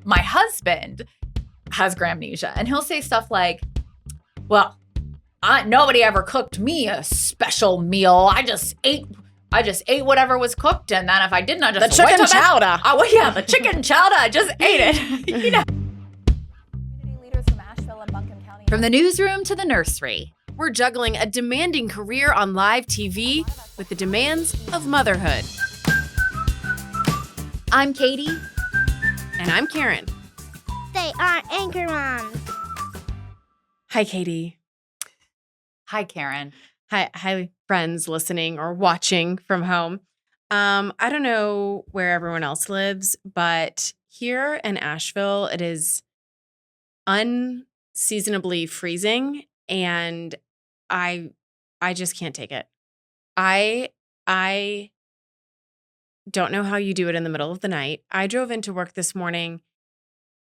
my husband has gramnesia, and he'll say stuff like, well, nobody ever cooked me a special meal. I just ate whatever was cooked, and then if I didn't, I just the chicken chowder. The chicken chowder. I just ate it. You know. Community leaders from Asheville and Buncombe County. From the newsroom to the nursery, We're juggling a demanding career on live TV with the demands of motherhood. I'm Katie. And I'm Karen. They are AnchorMoms. Hi, Katie. Hi, Karen. Hi, friends listening or watching from home. I don't know where everyone else lives, but here in Asheville, it is unseasonably freezing, and I just can't take it. I don't know how you do it in the middle of the night. I drove into work this morning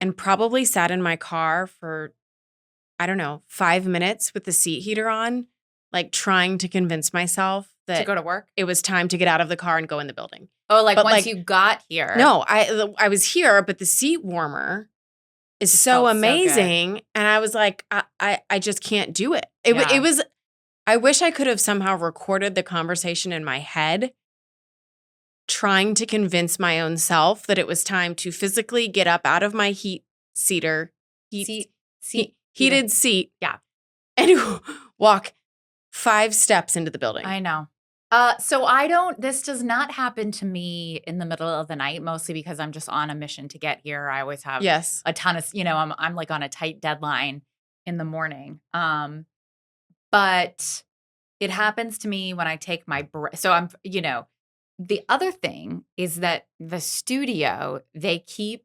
and probably sat in my car for, 5 minutes with the seat heater on, like trying to convince myself that To go to work? it was time to get out of the car and go in the building. Oh, like But, once like, you got here. No, I was here, but the seat warmer is so felt so amazing. And I was like, I just can't do it. Yeah. It was, I wish I could have somehow recorded the conversation in my head, trying to convince my own self that it was time to physically get up out of my heated seat. Yeah. And walk 5 steps into the building. I know. This does not happen to me in the middle of the night, mostly because I'm just on a mission to get here. I always have Yes. a ton of, I'm like on a tight deadline in the morning. But it happens to me when I take my break. So the other thing is that the studio, they keep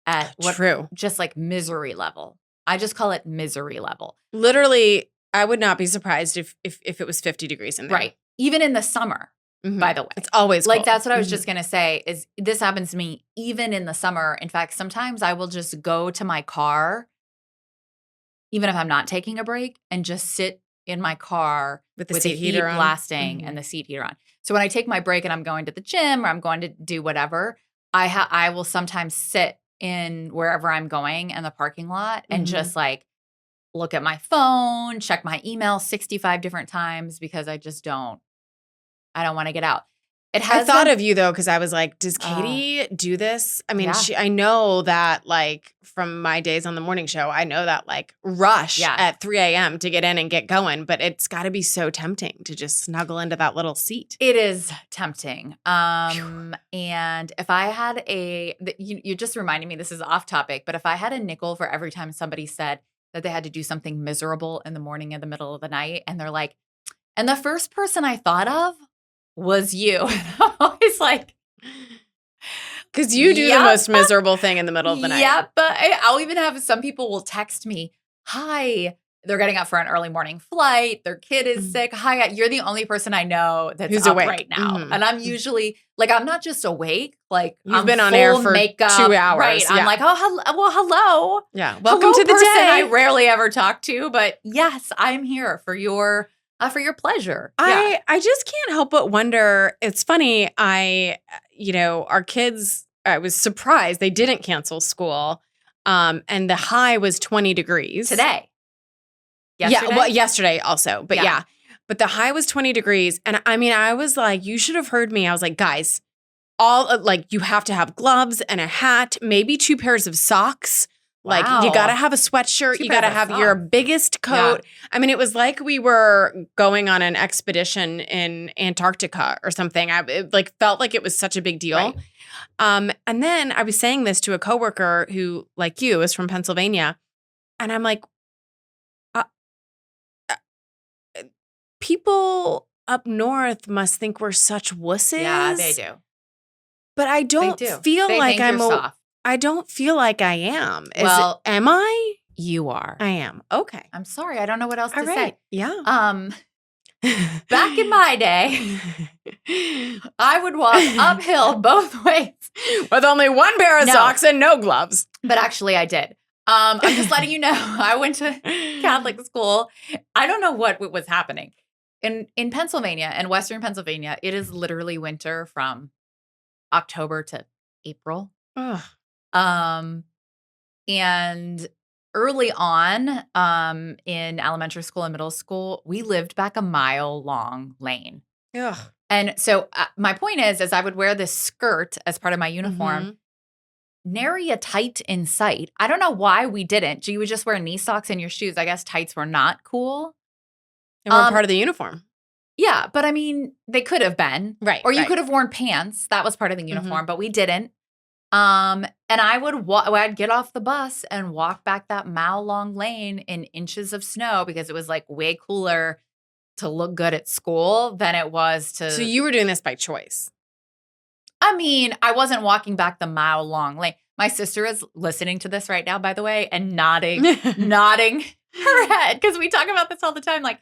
at True. just like misery level. I just call it misery level. Literally, I would not be surprised if it was 50 degrees in there. Right. Even in the summer, Mhm. by the way. It's always Like, cold. that's what I was Mhm. just going to say is this happens to me even in the summer. In fact, sometimes I will just go to my car, even if I'm not taking a break, and just sit in my car With the the seat heat heater on. blasting Mhm. and the seat heater on. So when I take my break and I'm going to the gym or I'm going to do whatever, I will sometimes sit in wherever I'm going in the parking lot and Mhm. just like look at my phone, check my email 65 different times because I don't want to get out. I thought of you though, because I was like, does Uh, Katie do this? I mean, yeah. I know that like from my days on the morning show, I know that like rush Yeah. at 3 a.m. to get in and get going, but it's got to be so tempting to just snuggle into that little seat. It is tempting. And if I had you just reminded me, this is off topic, but if I had a nickel for every time somebody said that they had to do something miserable in the morning in the middle of the night, and they're like, and the first person I thought of was you. And I'm always like, Because you do the Yep. most miserable thing in the middle of the night. yeah, but I'll even have some people will text me, hi, they're getting up for an early morning flight. Their kid is Mhm. sick. Hi, you're the only person I know that's Who's up awake. right now. Mhm. And I'm usually like, I'm not just awake. Like You've I'm been on full air for makeup, 2 hours. Right. Yeah. I'm like, hello. Yeah. Welcome Hello, to the person day. I rarely ever talk to, but yes, I'm here for your pleasure. Yeah. I just can't help but wonder. It's funny. Our kids, I was surprised they didn't cancel school. And the high was 20 degrees. Today. Yeah. Well, yesterday also. But Yeah. yeah. But the high was 20 degrees. And I mean, I was like, you should have heard me. I was like, guys, you have to have gloves and a hat, maybe 2 pairs of socks. Like Wow. you got to have a sweatshirt. 2 You got to pairs of have your socks. biggest coat. I mean, it was like we were going on an expedition in Antarctica or something. It felt like it was such a big deal. Right. And then I was saying this to a coworker who, like you, is from Pennsylvania. And I'm like, people up north must think we're such wusses. Yeah, they do. But I don't They do. feel They like think I'm you're soft. I don't feel like I am. Am I? You are. I am. Okay. I'm sorry. I don't know what else All to right. say. Yeah. Back in my day, I would walk uphill both ways. With only 1 pair of No. socks and no gloves. But actually, I did. I'm just letting you know. I went to Catholic school. I don't know what was happening. In Pennsylvania, in Western Pennsylvania, it is literally winter from October to April. Ugh. And early on, in elementary school and middle school, we lived back a mile-long lane. Ugh. And so my point is I would wear this skirt as part of my uniform, Mhm. nary a tight in sight. I don't know why we didn't. You would just wear knee socks and your shoes. I guess tights were not cool. And we're part of the uniform. Yeah, but I mean, they could have been. Right. Or you right. could have worn pants. That was part of the uniform, but we didn't. And I would I'd get off the bus and walk back that mile-long lane in inches of snow because it was like way cooler to look good at school than it was to. So you were doing this by choice. I mean, I wasn't walking back the mile-long lane. My sister is listening to this right now, by the way, and nodding her head because we talk about this all the time. Like,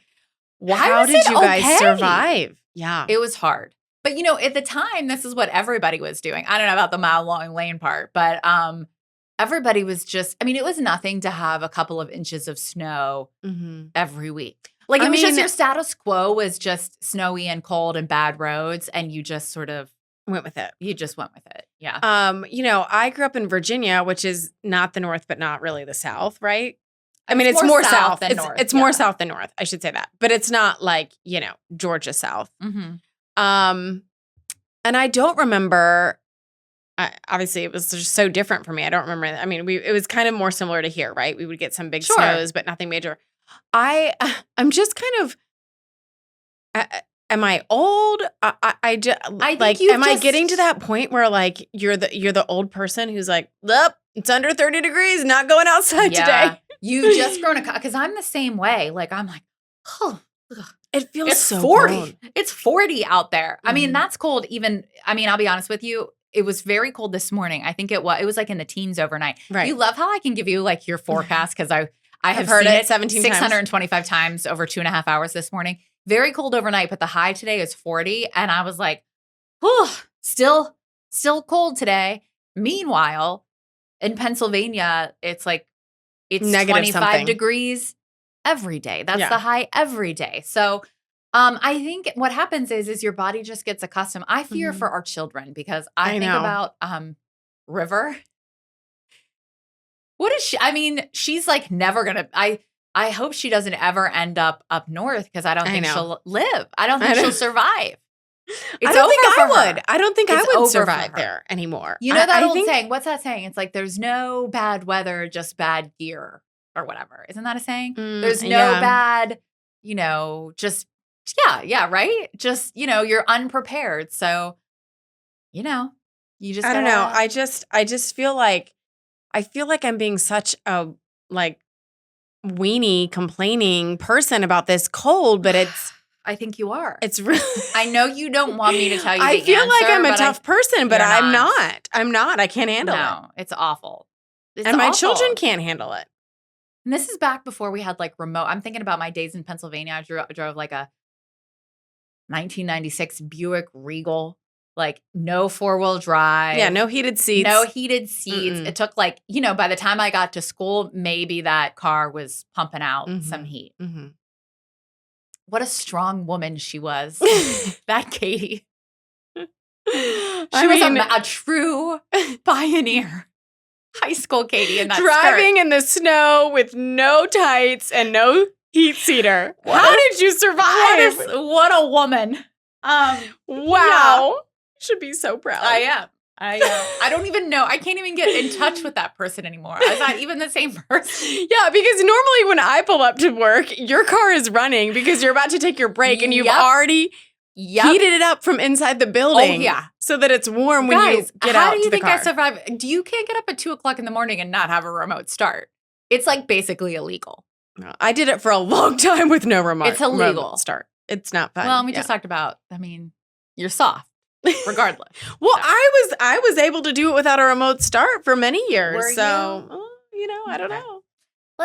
why How was did it you guys okay? survive? Yeah. It was hard. But, at the time, this is what everybody was doing. I don't know about the mile-long lane part, but everybody was just, I mean, it was nothing to have a couple of inches of snow every week. Like, it was just your status quo was just snowy and cold and bad roads, and you just sort of went with it. You just went with it. Yeah. I grew up in Virginia, which is not the North, but not really the South, right? I mean, it's more south than it's, north. It's more south than north. I should say that. But it's not like, Georgia South. Mm-hmm. And I don't remember, obviously it was just so different for me. I don't remember. I mean, it was kind of more similar to here, right? We would get some big snows, but nothing major. I'm just kind of, am I old? I getting to that point where like you're the old person who's like, look, it's under 30 degrees, not going outside today. You've just grown because I'm the same way. Like I'm like, oh, ugh. It feels it's so 40. cold. It's 40 out there. I mean, that's cold. I'll be honest with you. It was very cold this morning. I think it was like in the teens overnight. Right. You love how I can give you like your forecast because I have heard seen it 17 times. 625 times over 2.5 hours this morning. Very cold overnight, but the high today is 40. And I was like, oh, still cold today. Meanwhile, in Pennsylvania, it's negative 25 something. degrees every day. That's the high every day. So I think what happens is your body just gets accustomed. I fear for our children because I think about River. What is she? I mean, she's like never going to, I hope she doesn't ever end up north because I don't think she'll live. I don't think she'll survive. I don't think I would. I don't think I would over survive for her. there anymore. You know that old saying? What's that saying? It's like there's no bad weather, just bad gear or whatever. Isn't that a saying? There's no bad, just right? Just, you're unprepared. So, you just I don't know. I just feel like I'm being such a like weenie complaining person about this cold, but it's I think you are. It's really I know you don't want me to tell you. I feel like I'm a tough person, but I'm not. I'm not. I can't handle it. No, it's awful. And my children can't handle it. And this is back before we had like remote. I'm thinking about my days in Pennsylvania. I drove like a 1996 Buick Regal, like no 4-wheel drive. Yeah, no heated seats. Mm-mm. It took like, by the time I got to school, maybe that car was pumping out some heat. Mm-hmm. What a strong woman she was, that Katie. She was a true pioneer. High school Katie in that driving skirt. in the snow with no tights and no heat seater. How did you survive? What a woman. Wow. Yeah. Should be so proud. I am. I don't even know. I can't even get in touch with that person anymore. I'm not even the same person. Yeah, because normally when I pull up to work, your car is running because you're about to take your break and you've already heated it up from inside the building. Oh, yeah. So that it's warm when you get out to the car. How do you think I survive? You can't get up at 2 o'clock in the morning and not have a remote start. It's like basically illegal. No, I did it for a long time with no remote. It's illegal. Remote start. It's not fun. Well, we just talked about, you're soft. Regardless. Well, I was able to do it without a remote start for many years. Were so, I don't know.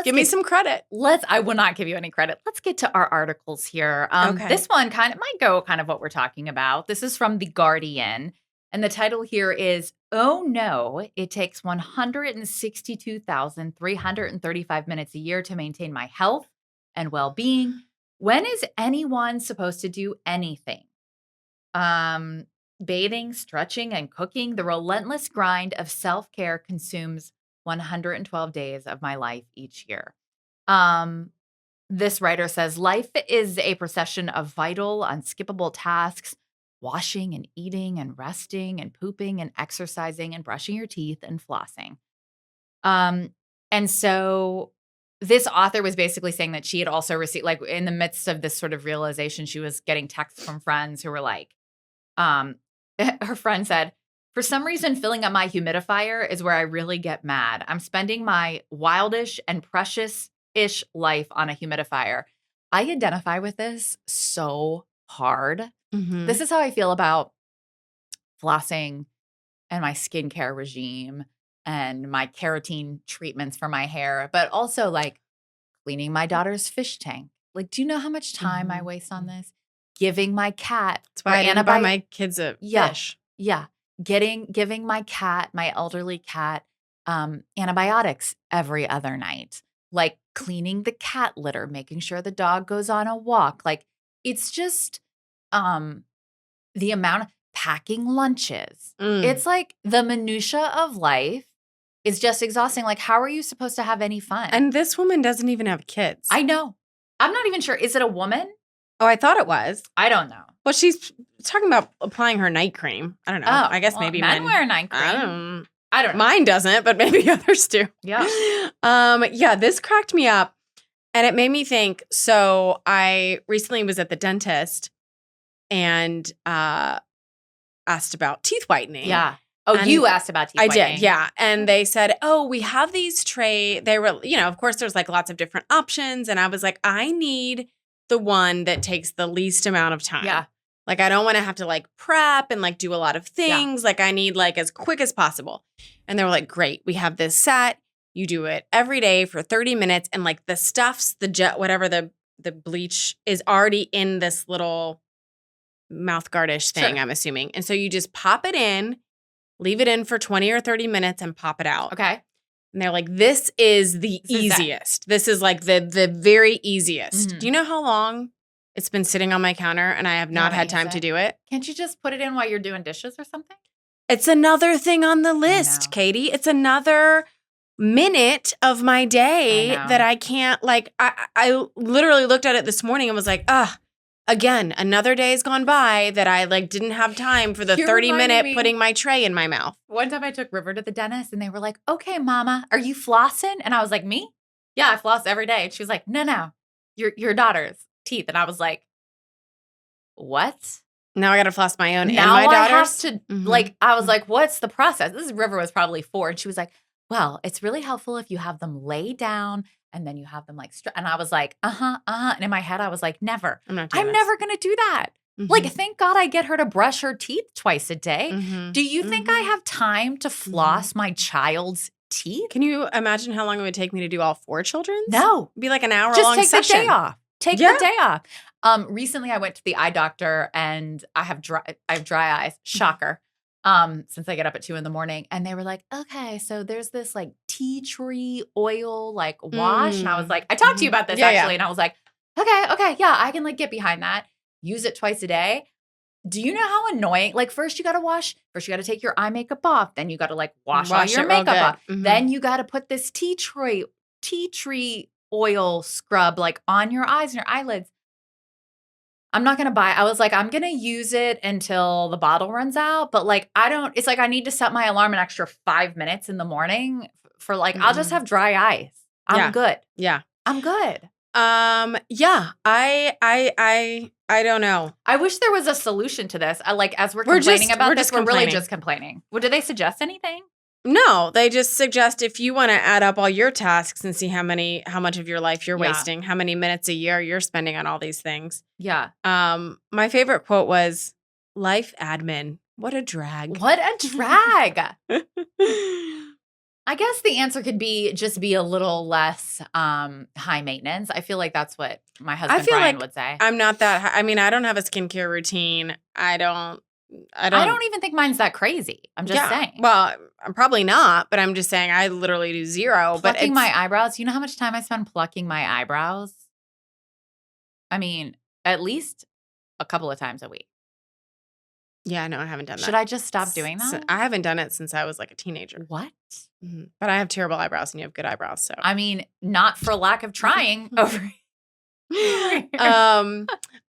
Give me some credit. I will not give you any credit. Let's get to our articles here. Okay. This one might go kind of what we're talking about. This is from The Guardian. And the title here is, "Oh no, it takes 162,335 minutes a year to maintain my health and well-being. When is anyone supposed to do anything? Bathing, stretching, and cooking, the relentless grind of self-care consumes 112 days of my life each year. Um, this writer says, life is a procession of vital, unskippable tasks, washing and eating and resting and pooping and exercising and brushing your teeth and flossing. And so this author was basically saying that she had also received, like in the midst of this sort of realization, she was getting texts from friends who were like, her friend said, for some reason, filling up my humidifier is where I really get mad. I'm spending my wildish and precious-ish life on a humidifier. I identify with this so hard. Mhm. This is how I feel about flossing and my skincare regime and my keratin treatments for my hair, but also like cleaning my daughter's fish tank. Like, do you know how much time I waste on this? Giving my cat That's why I didn't buy my kids a Yeah. fish. Yeah. Giving my cat, my elderly cat, antibiotics every other night. Like cleaning the cat litter, making sure the dog goes on a walk. Like it's just the amount of packing lunches. It's like the minutia of life is just exhausting. Like, how are you supposed to have any fun? And this woman doesn't even have kids. I know. I'm not even sure. Is it a woman? Oh, I thought it was. I don't know. Well, she's talking about applying her night cream. I don't know. Oh, I guess well, maybe men wear night cream. I don't know. Mine doesn't, but maybe others do. Yeah. Yeah, this cracked me up and it made me think. So I recently was at the dentist and asked about teeth whitening. Yeah. Oh, And you asked about teeth I whitening. did, yeah. And they said, oh, we have these they were, of course there's like lots of different options. And I was like, I need the one that takes the least amount of time. Yeah. Like, I don't want to have to like prep and like do a lot of things. Like, I need like as quick as possible. And they were like, great, we have this set. You do it every day for 30 minutes. And like the stuffs, the jet, whatever the bleach is already in this little mouth guardish thing, Sure. I'm assuming. And so you just pop it in, leave it in for 20 or 30 minutes and pop it out. Okay. And they're like, this is the This is that. easiest. This is like the very easiest. Mhm. Do you know how long it's been sitting on my counter and I have not haven't had time used to it? do it? Can't you just put it in while you're doing dishes or something? It's another thing on the know. list, Katie. It's another minute of my day I know. that I can't like. I literally looked at it this morning and was like, again, another day has gone by that I like didn't have time for the You're 30-minute reminding me. putting my tray in my mouth. One time I took River to the dentist and they were like, okay, mama, are you flossing? And I was like, me? Yeah, I floss every day. And she was like, no, your daughter's teeth. And I was like, what? Now I got to floss my own Now and my I have daughter's. to, Mhm. like, I was like, what's the process? This River was probably 4. And she was like, well, it's really helpful if you have them lay down and then you have them like, and I was like, And in my head, I was like, never. I'm not doing I'm this. never going to do that. Mhm. Like, thank God I get her to brush her teeth twice a day. Mhm. Do you think I Mhm. have time to floss my child's teeth? Can you imagine how long it would take me to do all 4 children's? No. It'd be like an hour Just long take session. the day off. Take Yeah. the day off. Recently I went to the eye doctor and I have dry eyes. Shocker. Since I get up at 2 a.m. and they were like, okay, so there's this like tea tree oil like wash. And I was like, I talked to you about this Yeah, yeah. actually. And I was like, okay, yeah, I can like get behind that. Use it twice a day. Do you know how annoying? Like first you got to take your eye makeup off. Then you got to like wash all your it real makeup good. off. Mhm. Then you got to put this tea tree oil scrub like on your eyes and your eyelids. I'm not going to buy. I was like, I'm going to use it until the bottle runs out. But like, it's like I need to set my alarm an extra 5 minutes in the morning for like, I'll just have dry eyes. I'm good. Yeah. I'm good. Yeah. I don't know. I wish there was a solution to this. I like, as we're We're complaining just- about we're this, just we're really complaining. just complaining. Well, did they suggest anything? No, they just suggest if you want to add up all your tasks and see how much of your life you're Yeah. wasting, how many minutes a year you're spending on all these things. Yeah. My favorite quote was, "Life admin, what a drag." What a drag. I guess the answer could be just be a little less high maintenance. I feel like that's what my husband feel Brian like would say. I'm not that. I mean, I don't have a skincare routine. I don't even think mine's that crazy. I'm just saying. Well, I'm probably not, but I'm just saying I literally do zero. Plucking my eyebrows. You know how much time I spend plucking my eyebrows? I mean, at least a couple of times a week. Yeah, no, I haven't done that. Should I just stop doing that? I haven't done it since I was like a teenager. What? But I have terrible eyebrows and you have good eyebrows. So I mean, not for lack of trying over I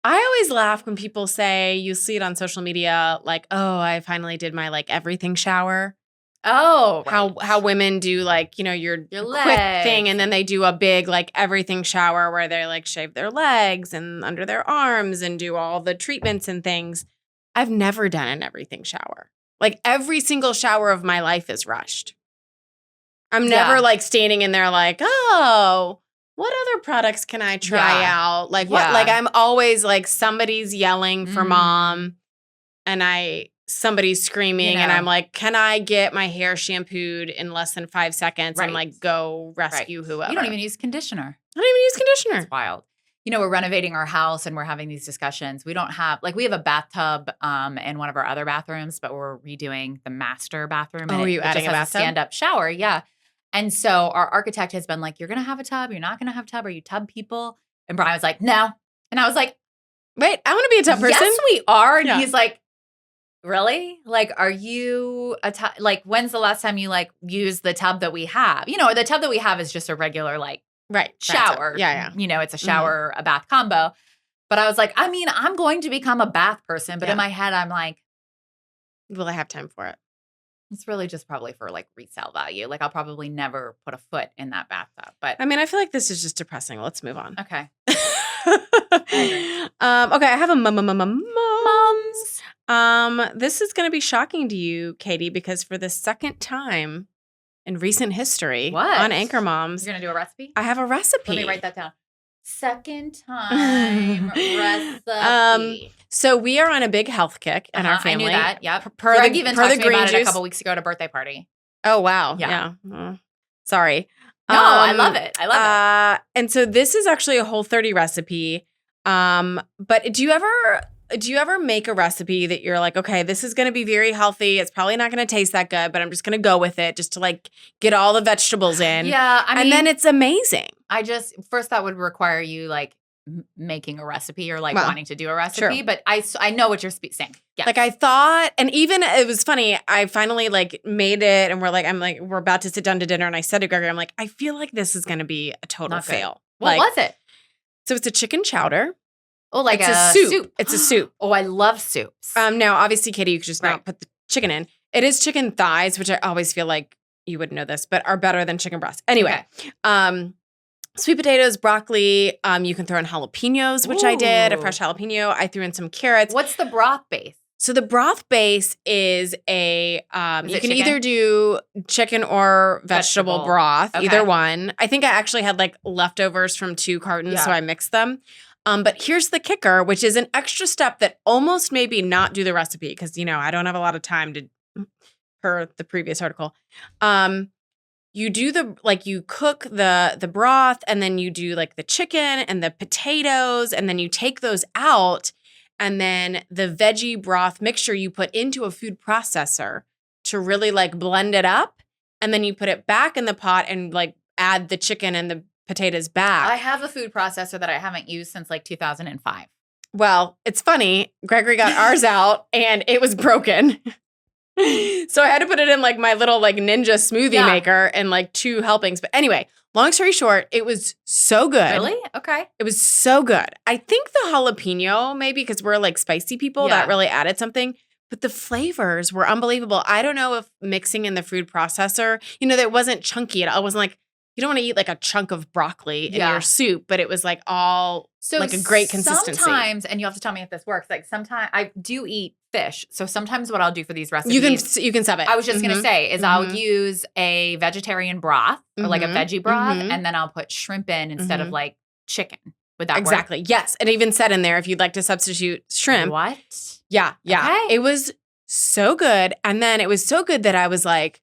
always laugh when people say, you see it on social media, like, oh, I finally did my like everything shower. Oh, How women do like, your quick legs. thing, and then they do a big like everything shower where they like shave their legs and under their arms and do all the treatments and things. I've never done an everything shower. Like every single shower of my life is rushed. I'm never like standing in there like, oh, what other products can I try out? Like what? Like I'm always like somebody's yelling for mom and somebody's screaming and I'm like, can I get my hair shampooed in less than 5 seconds and like go rescue whoever? You don't even use conditioner. I don't even use conditioner. It's wild. We're renovating our house and we're having these discussions. We don't have we have a bathtub in one of our other bathrooms, but we're redoing the master bathroom. Oh, are you adding a bathtub? Stand-up shower, yeah. And so our architect has been like, you're going to have a tub. You're not going to have a tub. Are you tub people? And Brian was like, no. And I was like, wait, I want to be a tub person. Yes, we are. And he's like, really? Like, are you a tub? Like, when's the last time you like use the tub that we have? The tub that we have is just a regular shower. Yeah. It's a shower, a bath combo. But I was like, I mean, I'm going to become a bath person. But in my head, I'm like, will I have time for it? It's really just probably for like resale value. Like I'll probably never put a foot in that bathtub. But I mean, I feel like this is just depressing. Let's move on. Okay. Okay, I have a moms. This is going to be shocking to you, Katie, because for the second time in recent history on AnchorMoms, you're going to do a recipe? I have a recipe. Let me write that down. Second time recipe. So we are on a big health kick in our family. I knew that. Yep. Greg even talked to me about it a couple weeks ago at a birthday party. Oh, wow. Yeah. Sorry. No, I love it. I love it. And so this is actually a Whole30 recipe. But do you ever make a recipe that you're like, okay, this is going to be very healthy. It's probably not going to taste that good, but I'm just going to go with it just to like get all the vegetables in. Yeah. And then it's amazing. First that would require you like making a recipe or like wanting to do a recipe. Sure. But I know what you're saying. Yeah. Like I thought, and even it was funny. I finally like made it and we're about to sit down to dinner. And I said to Gregory, I'm like, I feel like this is going to be a total fail. What was it? So it's a chicken chowder. Oh, like it's a soup. It's a soup. Oh, I love soups. Now, obviously, Katie, you could just not put the chicken in. It is chicken thighs, which I always feel like you would know this, but are better than chicken breast. Anyway, sweet potatoes, broccoli. You can throw in jalapenos, which I did, a fresh jalapeno. I threw in some carrots. What's the broth base? So the broth base is you can either do chicken or vegetable broth, either one. I think I actually had like leftovers from 2 cartons, so I mixed them. But here's the kicker, which is an extra step that almost maybe not do the recipe because, I don't have a lot of time per the previous article. You do you cook the broth and then you do like the chicken and the potatoes and then you take those out and then the veggie broth mixture you put into a food processor to really like blend it up. And then you put it back in the pot and like add the chicken and the potatoes back. I have a food processor that I haven't used since like 2005. Well, it's funny. Gregory got ours out and it was broken. So I had to put it in like my little like ninja smoothie maker and like 2 helpings. But anyway, long story short, it was so good. Really? Okay. It was so good. I think the jalapeno, maybe because we're like spicy people, that really added something. But the flavors were unbelievable. I don't know if mixing in the food processor, that wasn't chunky at all. It wasn't like, you don't want to eat like a chunk of broccoli in your soup, but it was like all like a great consistency. Sometimes, and you have to tell me if this works, like sometimes I do eat fish. So sometimes what I'll do for these recipes. You can sub it. I was just going to say is I'll use a vegetarian broth or like a veggie broth and then I'll put shrimp in instead of like chicken. Would that exactly. work? Yes. And even said in there if you'd like to substitute shrimp. What? Yeah. Okay. It was so good. And then it was so good that I was like,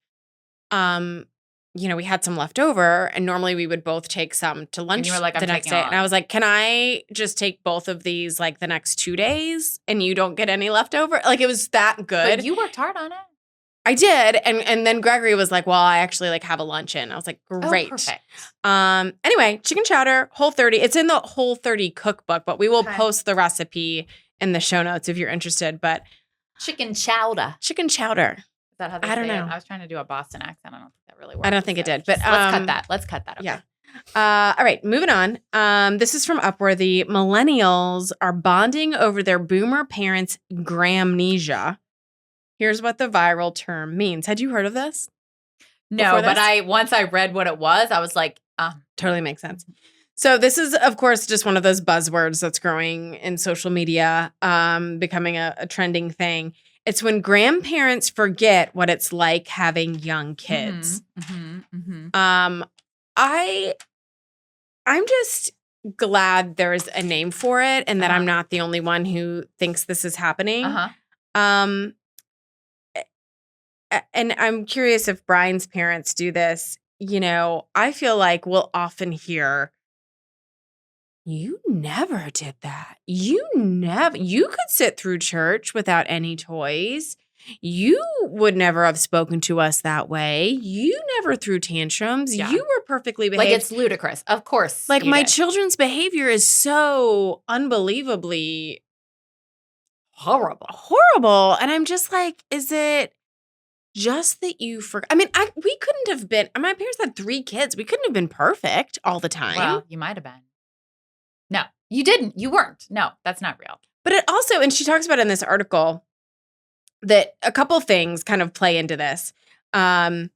we had some left over and normally we would both take some to lunch the next day. And I was like, can I just take both of these like the next 2 days and you don't get any left over? Like it was that good. But you worked hard on it. I did. And then Gregory was like, well, I actually like have a lunch in. I was like, great. Oh, perfect. Anyway, chicken chowder, Whole30. It's in the Whole30 cookbook, but we will post the recipe in the show notes if you're interested. But Chicken chowder. Chicken chowder. Is that how they I don't say know. it? I was trying to do a Boston accent. I don't think that really worked. I don't think it did, but let's cut that. Let's cut that. Okay. Yeah. All right, moving on. This is from Upworthy. Millennials are bonding over their boomer parents' gramnesia. Here's what the viral term means. Had you heard of this? No, but once I read what it was, I was like, totally makes sense. So this is, of course, just one of those buzzwords that's growing in social media, becoming a trending thing. It's when grandparents forget what it's like having young kids. I'm just glad there's a name for it and that I'm not the only one who thinks this is happening. And I'm curious if Brian's parents do this. You know, I feel like we'll often hear, you never did that. You could sit through church without any toys. You would never have spoken to us that way. You never threw tantrums. Yeah. You were perfectly behaved. like it's ludicrous. Of course. Like you my did. children's behavior is so unbelievably horrible. And I'm just like, is it just that you forgot? I mean, we couldn't have been, my parents had 3 kids. We couldn't have been perfect all the time. Well, you might have been. No, you didn't. You weren't. No, that's not real. But it also, and she talks about in this article that a couple things kind of play into this. There's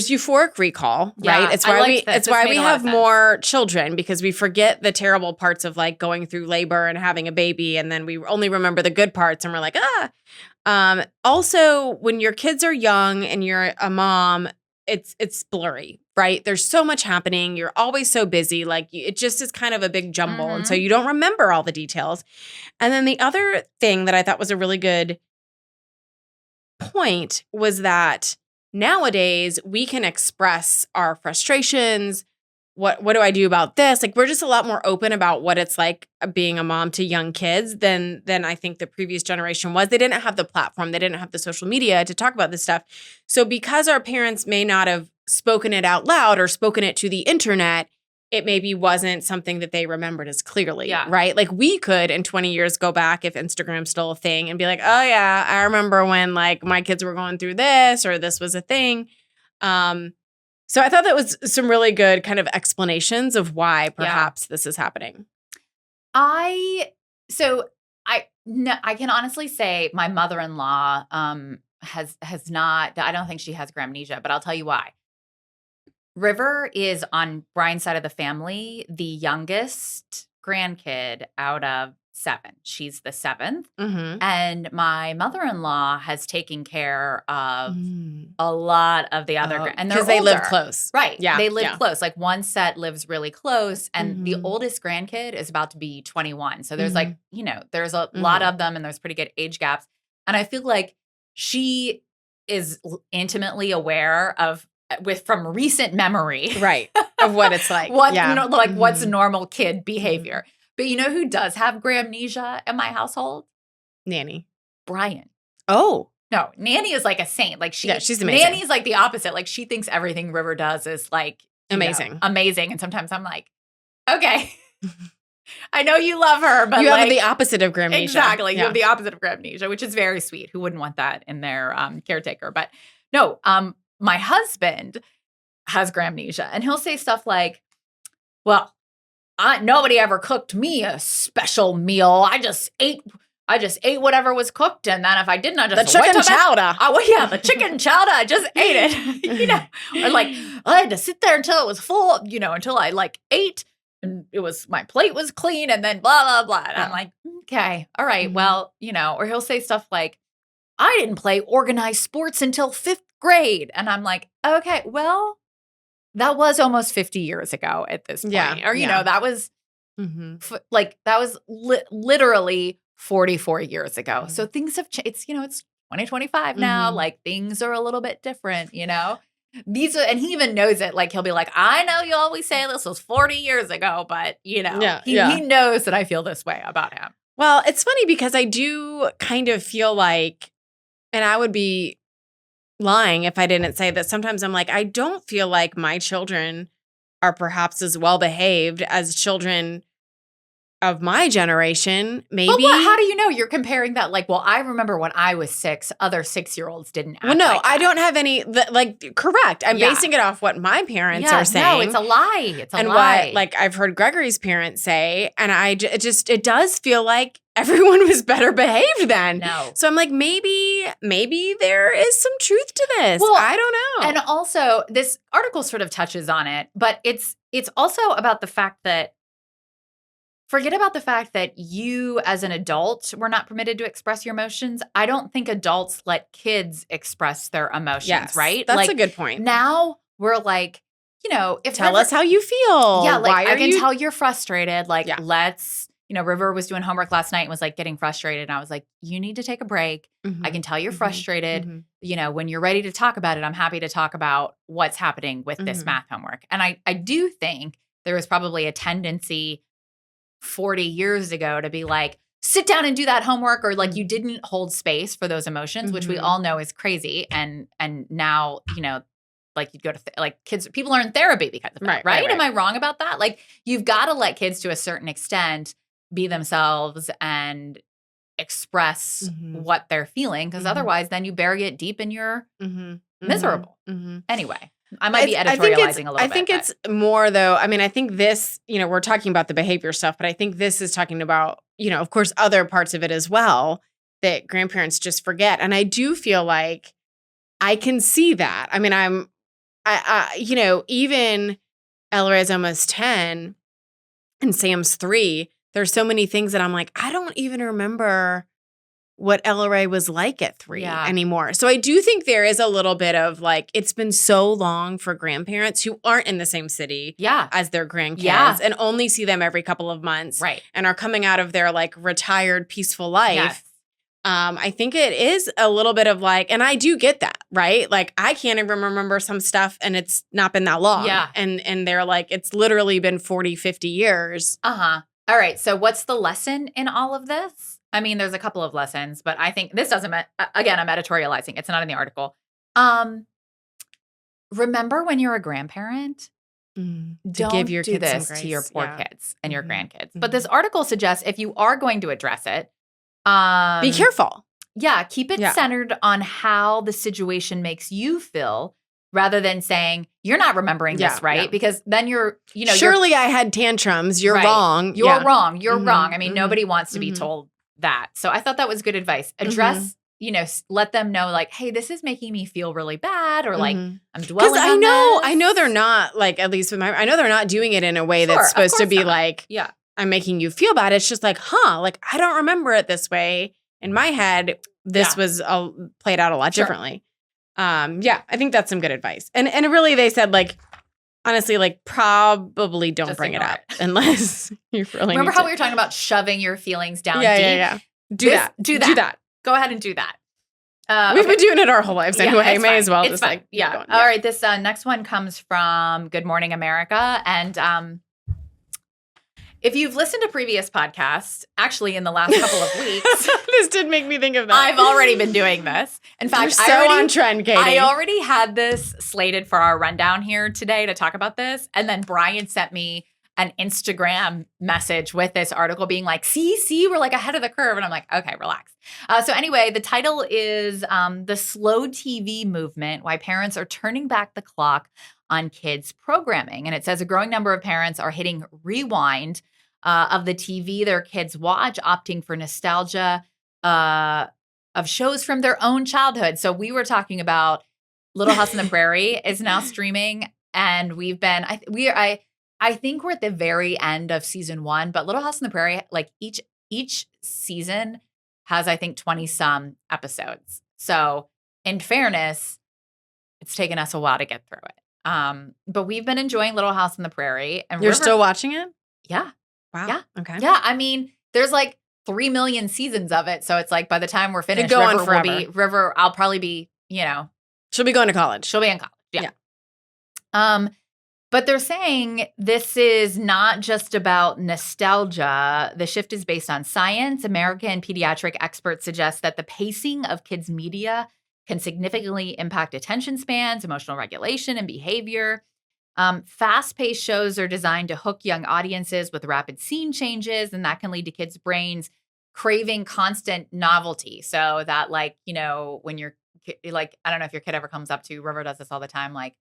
euphoric recall, Yeah, right? It's I why liked we this. it's This why made we a lot of have sense. more children, because we forget the terrible parts of like going through labor and having a baby, and then we only remember the good parts and we're like, also, when your kids are young and you're a mom, it's blurry, right? There's so much happening. You're always so busy. Like it just is kind of a big jumble. And so you don't remember all the details. And then the other thing that I thought was a really good point was that nowadays we can express our frustrations. What do I do about this? Like we're just a lot more open about what it's like being a mom to young kids than I think the previous generation was. They didn't have the platform. They didn't have the social media to talk about this stuff. So because our parents may not have spoken it out loud or spoken it to the internet, it maybe wasn't something that they remembered as clearly, right? Like we could in 20 years go back if Instagram's still a thing and be like, oh yeah, I remember when like my kids were going through this or this was a thing. So I thought that was some really good kind of explanations of why perhaps this is happening. I can honestly say my mother-in-law has not, I don't think she has gramnesia, but I'll tell you why. River is on Brian's side of the family, the youngest grandkid out of 7. She's the 7th. And my mother-in-law has taken care of a lot of the other and they're because they live older. close. Right. Yeah. They live close. Like one set lives really close and the Mhm. oldest grandkid is about to be 21. So there's like, you know, there's a lot of them and there's pretty good age gaps. And I feel like she is intimately aware of from recent memory. Right. Of what it's like. What's normal kid behavior. But you know who does have gramnesia in my household? Nanny. Brian. Oh. No, Nanny is like a saint. Like she's amazing. Nanny's like the opposite. Like she thinks everything River does is like amazing. Amazing. And sometimes I'm like, okay. I know you love her, but you like, have the opposite of gramnesia. Exactly. Yeah. You have the opposite of gramnesia, which is very sweet. Who wouldn't want that in their caretaker? But no, my husband has gramnesia and he'll say stuff like, well, nobody ever cooked me a special meal. I just ate whatever was cooked, and then if I didn't, I just the chicken chowder. The chicken chowder. I just ate it, you know. Or like I had to sit there until it was full, you know, until I like ate and my plate was clean, and then blah blah blah. And I'm like, okay, all right, well, you know. Or he'll say stuff like, I didn't play organized sports until 5th grade, and I'm like, okay, well. That was almost 50 years ago at this point. Yeah, or, you know, that was that was literally 44 years ago. So things have changed. It's 2025 now. Like things are a little bit different, you know? And he even knows it. Like he'll be like, I know you always say this was 40 years ago, but you know, he knows that I feel this way about him. Well, it's funny because I do kind of feel like, and I would be lying if I didn't say that sometimes I'm like, I don't feel like my children are perhaps as well behaved as children of my generation, maybe. But how do you know? You're comparing that like, well, I remember when I was 6, other 6-year-olds didn't act Well, no, like I that. don't have any, correct. I'm Yeah. basing it off what my parents Yeah, are saying. no, it's a lie. It's a and lie. what, like, I've heard Gregory's parents say, and it does feel like everyone was better behaved then. No. So I'm like, maybe there is some truth to this. Well, I don't know. And also, this article sort of touches on it, but it's also about the fact that forget about the fact that you as an adult were not permitted to express your emotions. I don't think adults let kids express their emotions, yes, right? That's like, a good point. Now we're like, if Tell us how you feel. Yeah, like Why I can you- tell you're frustrated. Like, Yeah. let's, River was doing homework last night and was like getting frustrated. And I was like, you need to take a break. Mhm, I can tell you're mhm, frustrated. mhm. When you're ready to talk about it, I'm happy to talk about what's happening with this Mhm. math homework. And I do think there was probably a tendency 40 years ago to be like, sit down and do that homework, or like you didn't hold space for those emotions, which we Mhm. all know is crazy. And now, like you'd go to people are in therapy because of that, right? Am I wrong about that? Like you've got to let kids to a certain extent be themselves and express what they're feeling, because otherwise then you bury it deep and you're miserable. Anyway, I might be editorializing a little bit. I think it's more though. I mean, I think this, we're talking about the behavior stuff, but I think this is talking about, of course, other parts of it as well that grandparents just forget. And I do feel like I can see that. I mean, even Elroy is almost 10 and Sam's 3. There's so many things that I'm like, I don't even remember what Elroy was like at 3 anymore. So I do think there is a little bit of like, it's been so long for grandparents who aren't in the same city as their grandkids and only see them every couple of months and are coming out of their like retired peaceful life. Yes. I think it is a little bit of like, and I do get that, right? Like I can't even remember some stuff and it's not been that long. Yeah. And they're like, it's literally been 40, 50 years. Uh-huh. All right. So what's the lesson in all of this? I mean, there's a couple of lessons, but I think this doesn't, again, I'm editorializing. It's not in the article. Remember when you're a grandparent, don't give your do kids some this grace. to your poor Yeah. kids and your grandkids. But this article suggests if you are going to address it, be careful. Yeah. Keep it centered on how the situation makes you feel, rather than saying, you're not remembering this, right? Yeah. Because then surely I had tantrums. You're wrong. You're wrong. You're wrong. I mean, nobody wants to be told that. So I thought that was good advice. Address, let them know like, hey, this is making me feel really bad, or like I'm dwelling on this. I know they're not like, at least with I know they're not doing it in a way that's supposed to be like, I'm making you feel bad. It's just like, like I don't remember it this way. In my head, this was played out a lot differently. I think that's some good advice. And really they said like, honestly, like probably don't bring it up unless you really remember need how to. we were talking about shoving your feelings down deep? Yeah. Do that. Go ahead and do that. We've been doing it our whole lives anyway. May May as well it's just fine. like yeah. going. All right. This next one comes from Good Morning America. And if you've listened to previous podcasts, actually in the last couple of weeks, this did make me think of that. I've already been doing this. In fact, You're on trend, Katie. I already had this slated for our rundown here today to talk about this. And then Brian sent me an Instagram message with this article being like, see, we're like ahead of the curve. And I'm like, okay, relax. So anyway, the title is The Slow TV Movement, Why Parents Are Turning Back the Clock on Kids Programming. And it says a growing number of parents are hitting rewind of the TV their kids watch, opting for nostalgia of shows from their own childhood. So we were talking about Little House on the Prairie is now streaming. And we've been, I think we're at the very end of season 1, but Little House on the Prairie, like each season has, I think, 20 some episodes. So in fairness, it's taken us a while to get through it. But we've been enjoying Little House on the Prairie. And You're still watching it? Yeah. Wow. Yeah. Okay. Yeah. I mean, there's like 3 million seasons of it. So it's like by the time we're finished, go on River, I'll probably be, she'll be going to college. She'll be in college. Yeah. But they're saying this is not just about nostalgia. The shift is based on science. American pediatric experts suggest that the pacing of kids' media can significantly impact attention spans, emotional regulation, and behavior. Fast-paced shows are designed to hook young audiences with rapid scene changes, and that can lead to kids' brains craving constant novelty. So that, like, when you're like, I don't know if your kid ever comes up to River does this all the time, like,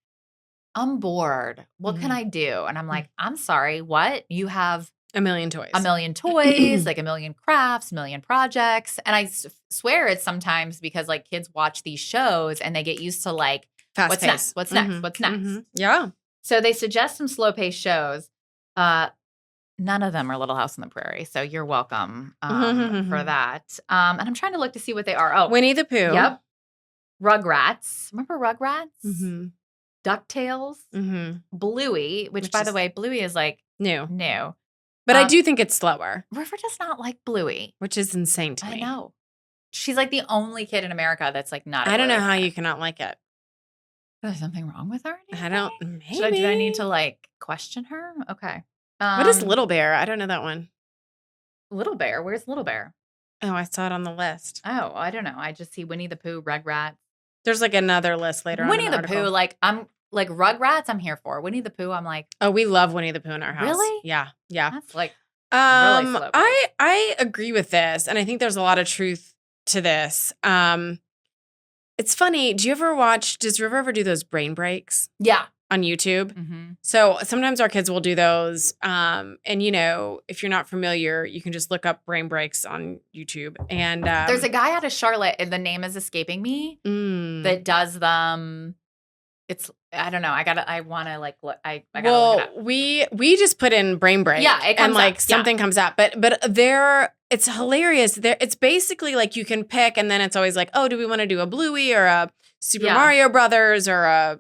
I'm bored. What can I do? And I'm like, I'm sorry, what? You have A million toys. a million toys, like a million crafts, a million projects. And I swear it's sometimes because like kids watch these shows and they get used to like, Fast what's pace. next? What's next? What's next? Yeah. So they suggest some slow paced shows. None of them are Little House on the Prairie. So you're welcome for that. And I'm trying to look to see what they are. Oh, Winnie the Pooh. Yep. Rugrats. Remember Rugrats? Mm-hmm. DuckTales. Mm-hmm. Bluey, which by the way, Bluey is like New. new. But I do think it's slower, River does not like Bluey. which is insane to me. I know. She's like the only kid in America that's like not. I don't know how you cannot like it. There's something wrong with her. I don't. Maybe. Do I need to like question her? Okay. What is Little Bear? I don't know that one. Little Bear? Where's Little Bear? Oh, I saw it on the list. Oh, I don't know. I just see Winnie the Pooh, Rugrats. There's like another list later on. Winnie in the article. Pooh, like I'm like Rugrats. I'm here for Winnie the Pooh. I'm like, Oh, we love Winnie the Pooh in our house. Really? Yeah. Yeah. that's like really slow. I agree with this, and I think there's a lot of truth to this. It's funny. Does River ever do those brain breaks Yeah. on YouTube? Mm-hmm. So sometimes our kids will do those. And if you're not familiar, you can just look up brain breaks on YouTube. And There's a guy out of Charlotte, and the name is escaping me, that does them. It's I don't know. I want to like look. I gotta look it up. we just put in brain break. Yeah, it comes and like up. something comes up. But it's hilarious. It's basically like you can pick, and then it's always like, oh, do we want to do a Bluey or a Super Mario Brothers or a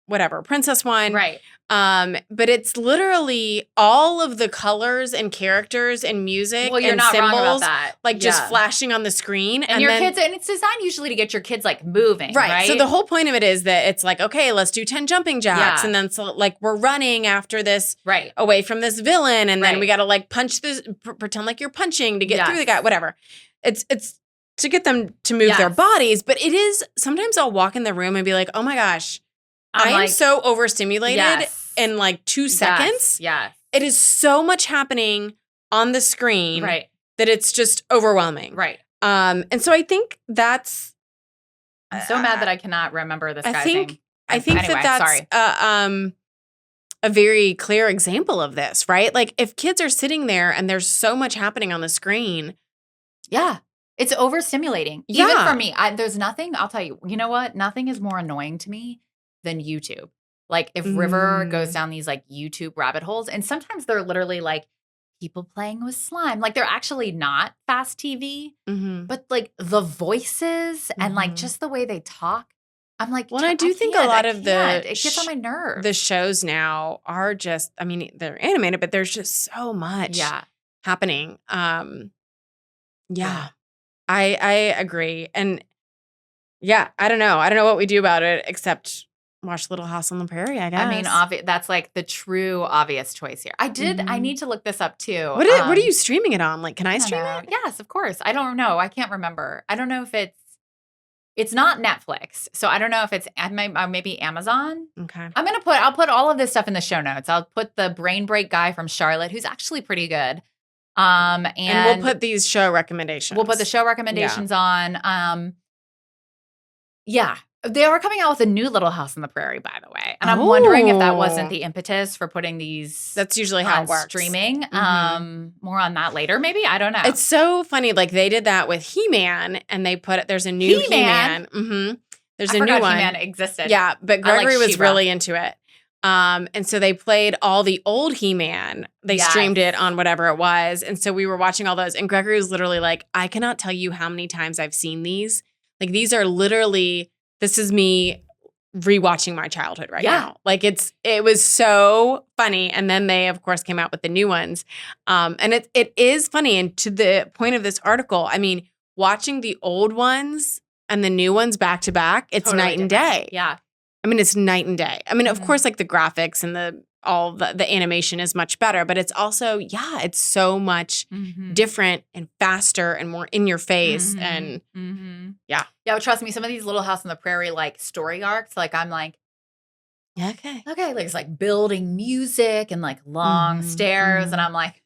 whatever princess one, Right. But it's literally all of the colors and characters and music Well, you're and not symbols wrong about that. like just Yeah. flashing on the screen. And your kids, and it's designed usually to get your kids like moving, right? So the whole point of it is that it's like, okay, let's do 10 jumping jacks. Yeah. And then so like we're running after this, right. away from this villain. And then Right. we got to like punch this, pretend like you're punching to get Yes. through the guy, whatever. It's to get them to move their Yes. bodies. But it is, sometimes I'll walk in the room and be like, oh my gosh, I am like, so overstimulated yes. in like 2 seconds. Yes. It is so much happening on the screen Right. that it's just overwhelming. Right. And so I think that's. I'm so mad that I cannot remember this guy's name. I think Anyway, that's a very clear example of this, right? Like if kids are sitting there and there's so much happening on the screen. Yeah. It's overstimulating. Yeah. Even for me, there's nothing, I'll tell you, you know what? Nothing is more annoying to me than YouTube. Like if River goes down these like YouTube rabbit holes, and sometimes they're literally like people playing with slime. Like they're actually not fast TV, but like the voices and like just the way they talk. I'm like, well, I do think a lot of it gets on my nerves. The shows now are just, I mean, they're animated, but there's just so much happening. Yeah. I agree. And yeah, I don't know. I don't know what we do about it except watch Little House on the Prairie, I guess. I mean, that's like the true obvious choice here. I need to look this up too. What are you streaming it on? Like, can I stream it? Yes, of course. I don't know. I can't remember. I don't know if it's not Netflix. So I don't know if it's maybe Amazon. Okay. I'll put all of this stuff in the show notes. I'll put the brain break guy from Charlotte, who's actually pretty good. And we'll put these show recommendations. We'll put the show recommendations on. Yeah. They are coming out with a new Little House on the Prairie, by the way. And I'm wondering if that wasn't the impetus for putting these. That's usually how it works. Streaming. More on that later, maybe. I don't know. It's so funny. Like they did that with He-Man, and they there's a new He-Man. There's a new one. He-Man existed. Yeah, but Gregory was She-Ra. really into it. And so they played all the old He-Man. They streamed it on whatever it was. And so we were watching all those. And Gregory was literally like, I cannot tell you how many times I've seen these. Like these are literally, this is me rewatching my childhood right now. Like it was so funny. And then they, of course, came out with the new ones. And it is funny. And to the point of this article, I mean, watching the old ones and the new ones back to back, it's Totally night and different. day. Yeah. I mean, it's night and day. I mean, of course, like the graphics and the animation is much better, but it's also, it's so much different and faster and more in your face. And Yeah, but trust me, some of these Little House on the Prairie like story arcs, like I'm like, Yeah, okay. Okay, like it's like building music and like long stairs. And I'm like,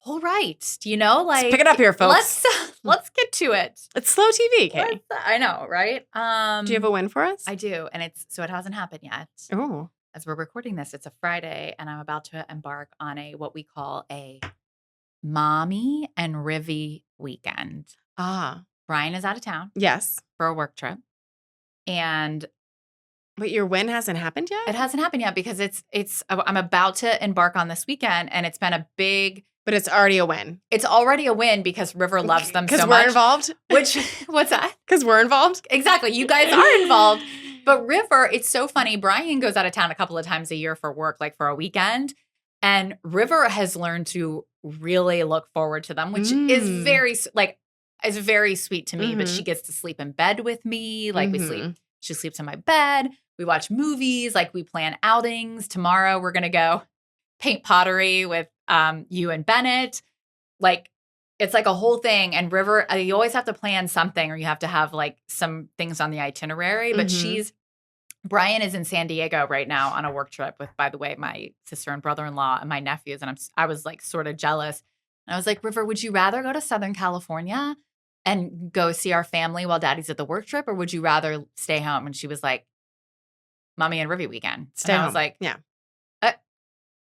all right, like pick it up here, folks. Let's get to it. It's slow TV, Katie. I know, right? Do you have a win for us? I do. And it hasn't happened yet. Oh. As we're recording this, it's a Friday and I'm about to embark on what we call a mommy and Rivy weekend. Brian is out of town. Yes. For a work trip. And but your win hasn't happened yet? It hasn't happened yet because I'm about to embark on this weekend and it's been a big. But it's already a win. It's already a win because River loves them so much. Because we're involved? What's that? Because we're involved? Exactly. You guys are involved. But River, it's so funny. Brian goes out of town a couple of times a year for work, like for a weekend. And River has learned to really look forward to them, which is very sweet to me. But she gets to sleep in bed with me. Like she sleeps in my bed. We watch movies. Like we plan outings. Tomorrow we're going to go paint pottery with you and Bennett. Like it's like a whole thing. And River, you always have to plan something or you have to have like some things on the itinerary. But Brian is in San Diego right now on a work trip with, by the way, my sister and brother-in-law and my nephews. And I was like sort of jealous. And I was like, River, would you rather go to Southern California and go see our family while Daddy's at the work trip? Or would you rather stay home? And she was like, Mommy and Rivy weekend. Stay home. I was like, yeah.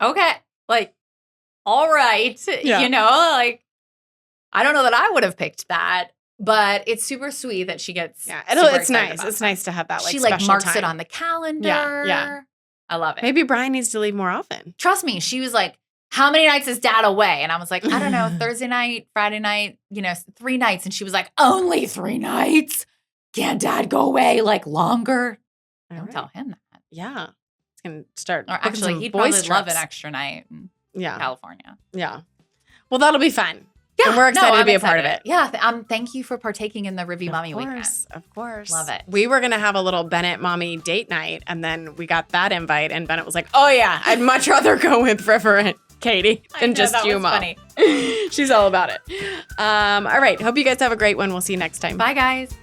Okay. Like, all right. Yeah. Like, I don't know that I would have picked that, but it's super sweet that she gets. Yeah, it's nice. It's nice to have that like she special marks time. it on the calendar. Yeah. I love it. Maybe Brian needs to leave more often. Trust me. She was like, how many nights is Dad away? And I was like, I don't know, Thursday night, Friday night, 3 nights. And she was like, only 3 nights? Can't Dad go away like longer? Don't tell him that. Yeah. It's going to start. Or actually, he'd probably love an extra night in California. Yeah. Well, that'll be fun. Yeah. And we're excited to be a part of it. Yeah. Thank you for partaking in the Rivy Mommy weekend. Of course. Love it. We were going to have a little Bennett Mommy date night, and then we got that invite, and Bennett was like, oh, yeah, I'd much rather go with River and Katie than just you, Mom. Funny. She's all about it. All right. Hope you guys have a great one. We'll see you next time. Bye, guys.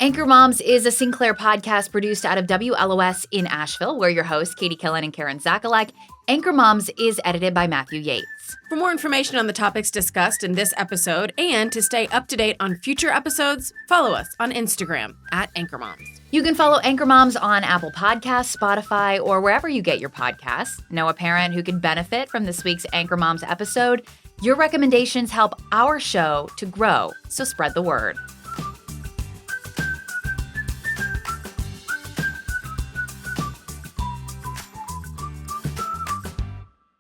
Anchor Moms is a Sinclair podcast produced out of WLOS in Asheville. We're your hosts, Katie Killen and Karen Zakalek. Anchor Moms is edited by Matthew Yates. For more information on the topics discussed in this episode and to stay up to date on future episodes, follow us on Instagram @AnchorMoms. You can follow Anchor Moms on Apple Podcasts, Spotify, or wherever you get your podcasts. Know a parent who could benefit from this week's Anchor Moms episode? Your recommendations help our show to grow, so spread the word.